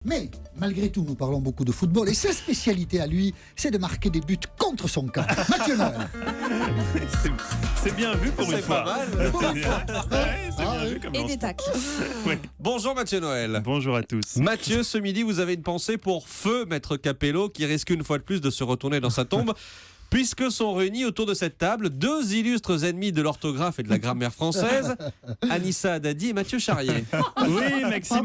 Mais, malgré tout, nous parlons beaucoup de football et sa spécialité à lui, c'est de marquer des buts contre son camp. Mathieu Noël. C'est bien vu pour une fois. C'est pas mal. C'est bien vu comme Et lancement. des tacles. Ouais. Bonjour Mathieu Noël. Bonjour à tous. Mathieu, ce midi, vous avez une pensée pour Feu Maître Capello qui risque une fois de plus de se retourner dans sa tombe. Puisque sont réunis autour de cette table deux illustres ennemis de l'orthographe et de la grammaire française, Anissa Haddadi et Mathieu Charrier. Oui, Maxime,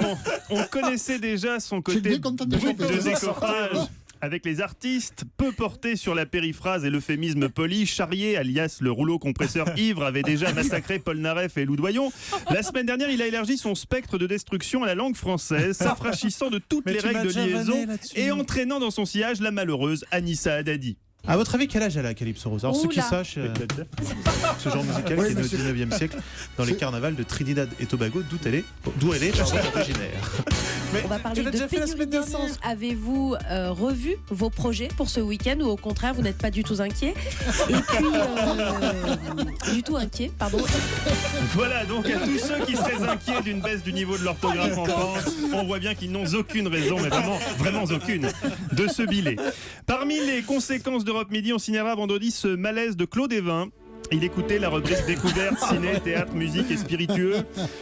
on connaissait déjà son Je suis côté bien content de brut vous de poser ça. décoffrage. Avec les artistes, peu portés sur la périphrase et l'euphémisme poli, Charrier, alias le rouleau compresseur ivre, avait déjà massacré Paul Naref et Lou Doyon. La semaine dernière, il a élargi son spectre de destruction à la langue française, s'affranchissant de toutes les règles de liaison et entraînant dans son sillage la malheureuse Anissa Haddadi. À votre avis, quel âge elle a, Calypso Rose? Alors, ceux qui Oula. sachent, ce genre musical Oui, qui est né au monsieur. 19e siècle, dans les carnavals de Trinidad et Tobago, d'où elle est originaire. On va parler de pénurie d'essence. Avez-vous revu vos projets pour ce week-end ou au contraire, vous n'êtes pas du tout inquiet? Et puis, du tout inquiet, pardon. Voilà, donc à tous ceux qui seraient inquiets d'une baisse du niveau de l'orthographe en France, on voit bien qu'ils n'ont aucune raison, mais vraiment aucune, de se biler. Parmi les conséquences d'Europe Midi, on signalera vendredi ce malaise de Claude Evin. Il écoutait la rubrique découverte, ciné, théâtre, musique et spiritueux,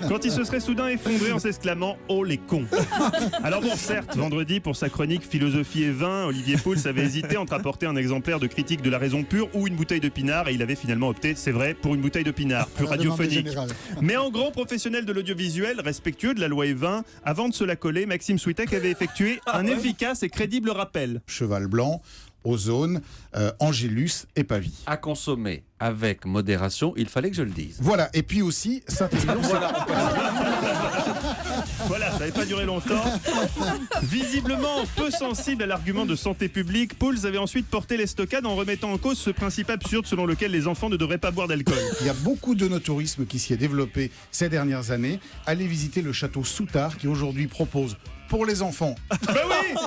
quand il se serait soudain effondré en s'exclamant « Oh les cons !» Alors bon, certes, vendredi, pour sa chronique Philosophie et vin, Olivier Pouls avait hésité entre apporter un exemplaire de critique de la raison pure ou une bouteille de pinard, et il avait finalement opté, c'est vrai, pour une bouteille de pinard, plus À la demande radiophonique. générale. Mais en grand professionnel de l'audiovisuel, respectueux de la loi Evin, avant de se la coller, Maxime Switek avait effectué un efficace et crédible rappel. Cheval Blanc, Ozone, Angélus et Pavie. À consommer avec modération, il fallait que je le dise. Voilà, et puis aussi Saint-Émilion. Voilà, ça n'avait pas duré longtemps. Visiblement peu sensible à l'argument de santé publique, Pouls avait ensuite porté l'estocade en remettant en cause ce principe absurde selon lequel les enfants ne devraient pas boire d'alcool. Il y a beaucoup de tourisme qui s'y est développé ces dernières années. Allez visiter le château Soutard qui aujourd'hui propose pour les enfants. Bah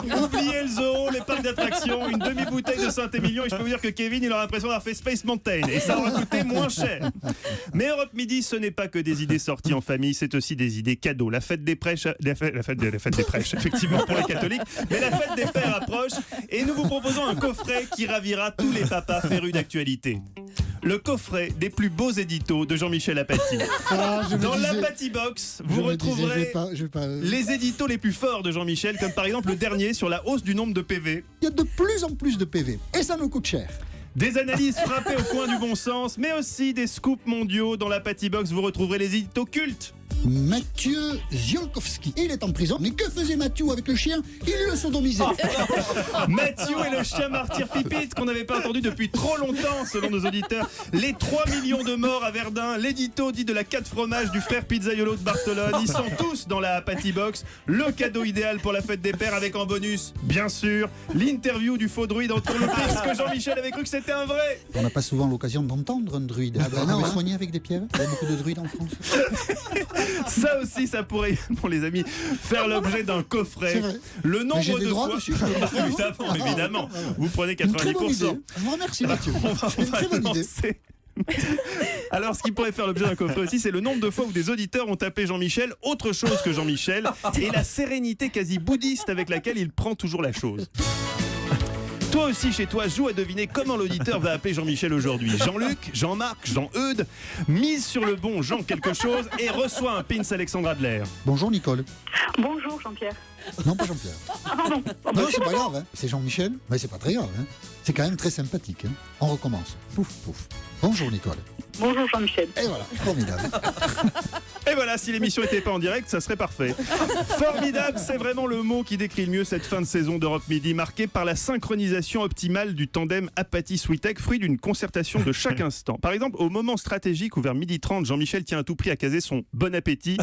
oui, oubliez le zoo, les parcs d'attractions, une demi-bouteille de Saint-Émilion et je peux vous dire que Kevin, il aura l'impression d'avoir fait Space Mountain et ça aura coûté moins cher. Mais Europe Midi, ce n'est pas que des idées sorties en famille, c'est aussi des idées cadeaux. La fête des prêches, la fête des prêches, effectivement pour les catholiques, mais la fête des pères approche et nous vous proposons un coffret qui ravira tous les papas férus d'actualité. Le coffret des plus beaux éditos de Jean-Michel Apathy. Je me Dans disais- l'Apathy Box, je vous me disais, retrouverez je vais pas- les éditos les plus forts de Jean-Michel, comme par exemple le dernier sur la hausse du nombre de PV. Il y a de plus en plus de PV et ça nous coûte cher. Des analyses frappées au coin du bon sens, mais aussi des scoops mondiaux. Dans la Patty Box, vous retrouverez les éditos cultes. Mathieu Ziolkowski. Il est en prison. Mais que faisait Mathieu avec le chien? Il le sodomisait. Mathieu et le chien martyr Pipite, qu'on n'avait pas entendu depuis trop longtemps, selon nos auditeurs. Les 3 millions de morts à Verdun. L'édito dit de la 4 fromages du frère Pizzaiolo de Barcelone. Ils sont tous dans la Patty Box. Le cadeau idéal pour la fête des pères avec en bonus, bien sûr, l'interview du faux druide entre le parce que Jean-Michel avait cru que c'était un vrai. On n'a pas souvent l'occasion d'entendre un druide. On est soigné avec des pierres. Il y a beaucoup de druides en France. Ça aussi, ça pourrait, bon les amis, faire l'objet d'un C'est coffret. vrai. Le Mais nombre j'ai des de droits fois. dessus. Évidemment. Vous prenez Une très bonne 90%. idée. Je vous remercie Mathieu. On va C'est une très bonne idée. lancer. Alors, ce qui pourrait faire l'objet d'un coffret aussi, c'est le nombre de fois où des auditeurs ont tapé Jean-Michel autre chose que Jean-Michel et la sérénité quasi bouddhiste avec laquelle il prend toujours la chose. Toi aussi, chez toi, joue à deviner comment l'auditeur va appeler Jean-Michel aujourd'hui. Jean-Luc, Jean-Marc, Jean-Eudes, mise sur le bon Jean quelque chose et reçoit un pins Alexandre Adler. Bonjour Nicole. Bonjour Jean-Pierre. Non, pas Jean-Pierre. Ah pardon. Non, c'est pas grave. Hein. C'est Jean-Michel. Mais c'est pas très grave. Hein. C'est quand même très sympathique. Hein. On recommence. Pouf, pouf. Bonjour Nicole. Bonjour Jean-Michel. Et voilà, formidable. Et voilà, si l'émission n'était pas en direct, ça serait parfait. Formidable, c'est vraiment le mot qui décrit le mieux cette fin de saison d'Europe Midi, marquée par la synchronisation optimale du tandem Apathy-Switek, fruit d'une concertation de chaque instant. Par exemple, au moment stratégique où vers 12h30, Jean-Michel tient à tout prix à caser son bon appétit,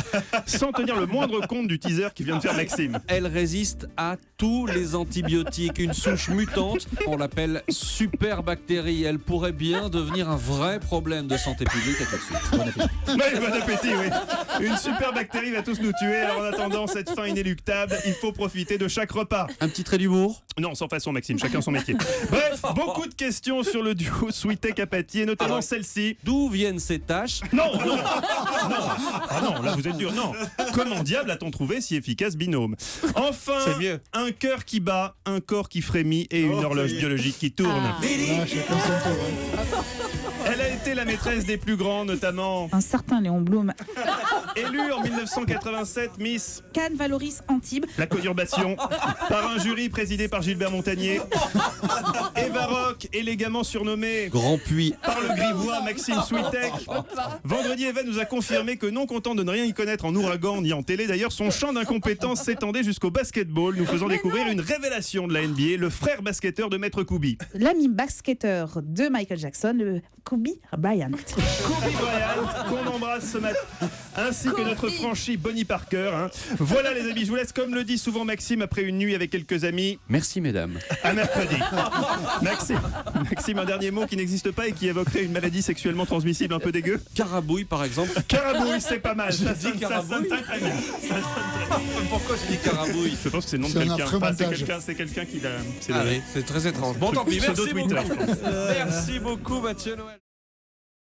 sans tenir le moindre compte du teaser qui vient de faire Maxime. Elle résiste à tous les antibiotiques. Une souche mutante, on l'appelle superbactérie. Elle pourrait bien devenir un vrai problème de santé publique, à tout de suite. Ouais, bon appétit, oui. Une super bactérie va tous nous tuer. Alors en attendant cette fin inéluctable, il faut profiter de chaque repas. Un petit trait d'humour. Non, sans façon, Maxime, chacun son métier. Bref, beaucoup de questions sur le duo Switek-Apathy, et notamment celle-ci. D'où viennent ces tâches? Non, non, non. Ah non, là vous êtes dur. Non. Comment diable a-t-on trouvé si efficace binôme? Enfin, C'est mieux. un cœur qui bat, un corps qui frémit et une horloge biologique qui tourne. Ah, chacun son tour, hein. Elle a été la maîtresse des plus grands, notamment Un certain Léon Blum. élue en 1987 Miss Cannes, Valoris, Antibes. la conurbation par un jury présidé par Gilbert Montagnier. Eva Rock, élégamment surnommée Grand puits. par le grivois Maxime Switek. Vendredi, Eva nous a confirmé que non content de ne rien y connaître en ouragan ni en télé, d'ailleurs, son champ d'incompétence s'étendait jusqu'au basketball, nous faisant découvrir une révélation de la NBA, le frère basketteur de Maître Koubi. L'ami basketteur de Michael Jackson, le Kobe Bryant. Kobe Bryant, qu'on embrasse ce matin, ainsi que notre franchi Bonnie Parker. Hein. Voilà les amis, je vous laisse comme le dit souvent Maxime après une nuit avec quelques amis. Merci mesdames. À mercredi. Maxime, un dernier mot qui n'existe pas et qui évoquerait une maladie sexuellement transmissible un peu dégueu. Carabouille par exemple. Carabouille, c'est pas mal. Ça dit sonne carabouille. très bien. Ça sonne très bien. Pourquoi j'ai dit carabouille? Je pense que c'est le nom de C'est un quelqu'un. Enfin, affremontage. c'est quelqu'un qui l'a. C'est Ah le- oui, c'est très étrange. Bon, tant pis, pseudo merci Twitter, beaucoup. je pense. Merci beaucoup Mathieu Noël.